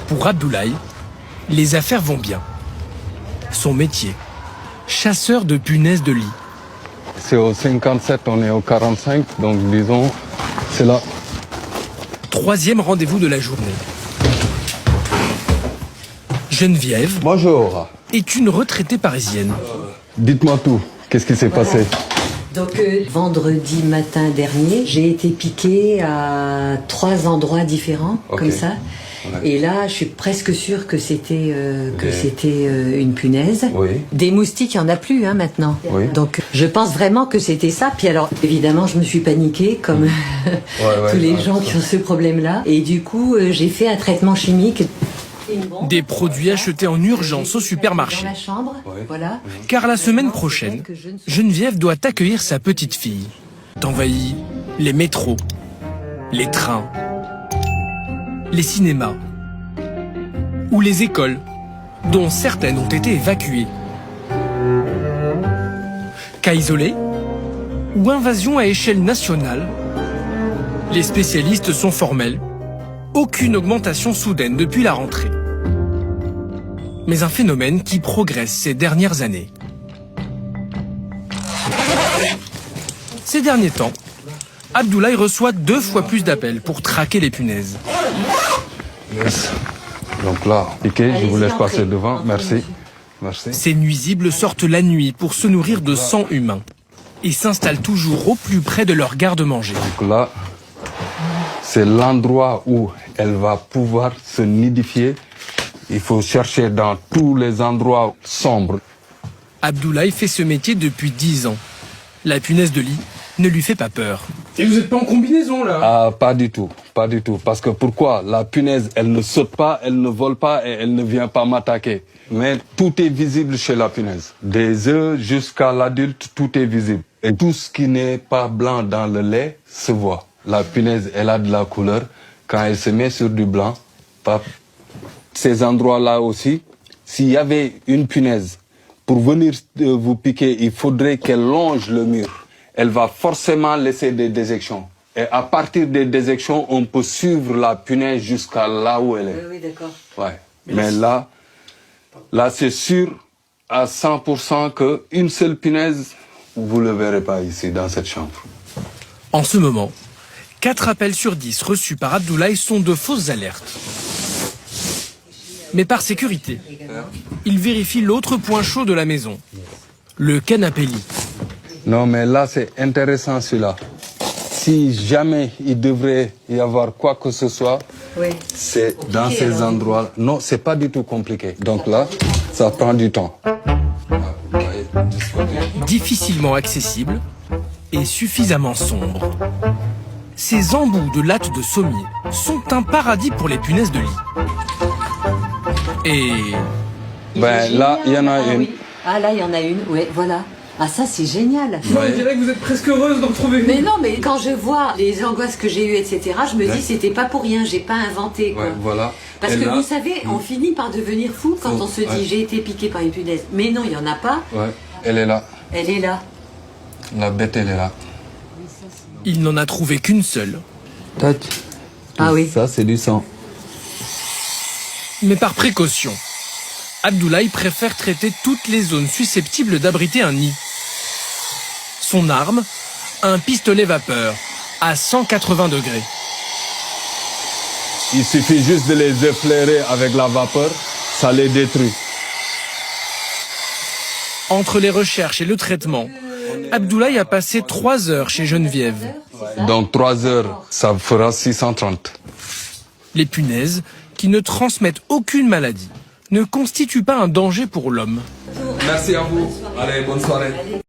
Pour Abdoulaye, les affaires vont bien. Son métier, chasseur de punaises de lit. C'est au 57, on est au 45, donc disons, c'est là. Troisième rendez-vous de la journée. Geneviève Bonjour. est une retraitée parisienne. Dites-moi tout, qu'est-ce qui s'est passé? Donc vendredi matin dernier, j'ai été piquée à 3 endroits différents, comme ça. Ouais. Et là, je suis presque sûre que c'était une punaise. Oui. Des moustiques, il n'y en a plus maintenant. Oui. Donc je pense vraiment que c'était ça. Puis alors, évidemment, je me suis paniquée, comme tous les gens qui ont ce problème-là. Et du coup, j'ai fait un traitement chimique. Des produits achetés en urgence au supermarché. Dans la chambre, voilà. Car la semaine prochaine, Geneviève doit accueillir sa petite fille. Envahit les métros, les trains, les cinémas ou les écoles, dont certaines ont été évacuées. Cas isolé ou invasion à échelle nationale, les spécialistes sont formels. Aucune augmentation soudaine depuis la rentrée. Mais un phénomène qui progresse ces dernières années. Ces derniers temps, Abdoulaye reçoit 2 fois plus d'appels pour traquer les punaises. Yes. Donc là, piqué, je vous laisse passer devant. Merci. Merci. Ces nuisibles sortent la nuit pour se nourrir de sang humain et s'installent toujours au plus près de leur garde-manger. Donc là, c'est l'endroit où elle va pouvoir se nidifier. Il faut chercher dans tous les endroits sombres. Abdoulaye fait ce métier depuis 10 ans. La punaise de lit ne lui fait pas peur. Et vous n'êtes pas en combinaison là? Ah, pas du tout, pas du tout. Parce que pourquoi? La punaise, elle ne saute pas, elle ne vole pas et elle ne vient pas m'attaquer. Mais tout est visible chez la punaise. Des œufs jusqu'à l'adulte, tout est visible. Et tout ce qui n'est pas blanc dans le lait se voit. La punaise, elle a de la couleur. Quand elle se met sur du blanc, ces endroits-là aussi, s'il y avait une punaise, pour venir vous piquer, il faudrait qu'elle longe le mur. Elle va forcément laisser des déjections. Et à partir des déjections, on peut suivre la punaise jusqu'à là où elle est. Oui, d'accord. Ouais. Mais là c'est sûr à 100% qu'une seule punaise, vous ne le verrez pas ici, dans cette chambre. En ce moment, 4 appels sur 10 reçus par Abdoulaye sont de fausses alertes. Mais par sécurité, il vérifie l'autre point chaud de la maison, le canapé lit. Non, mais là, c'est intéressant celui-là. Si jamais il devrait y avoir quoi que ce soit, c'est dans ces endroits. Non, c'est pas du tout compliqué. Donc là, ça prend du temps. Difficilement accessible et suffisamment sombre. Ces embouts de lattes de sommier sont un paradis pour les punaises de lit. Et... Ben là, il y en a une. Oui. Ah là, il y en a une, oui, voilà. Ah ça, c'est génial. On dirait que vous êtes presque heureuse d'en trouver une. Mais non, mais quand je vois les angoisses que j'ai eues, etc., je me dis, c'était pas pour rien, j'ai pas inventé, quoi. Ouais, voilà. Parce que vous savez, on finit par devenir fou quand on se dit, j'ai été piqué par une punaise. Mais non, il y en a pas. Ouais, elle est là. Elle est là. La bête, elle est là. Il n'en a trouvé qu'une seule. Ah oui. Ça, c'est du sang. Mais par précaution, Abdoulaye préfère traiter toutes les zones susceptibles d'abriter un nid. Son arme, un pistolet vapeur à 180 degrés. Il suffit juste de les effleurer avec la vapeur, ça les détruit. Entre les recherches et le traitement, Abdoulaye a passé 3 heures chez Geneviève. Donc 3 heures, ça fera 630. Les punaises, qui ne transmettent aucune maladie, ne constituent pas un danger pour l'homme. Merci à vous. Allez, bonne soirée.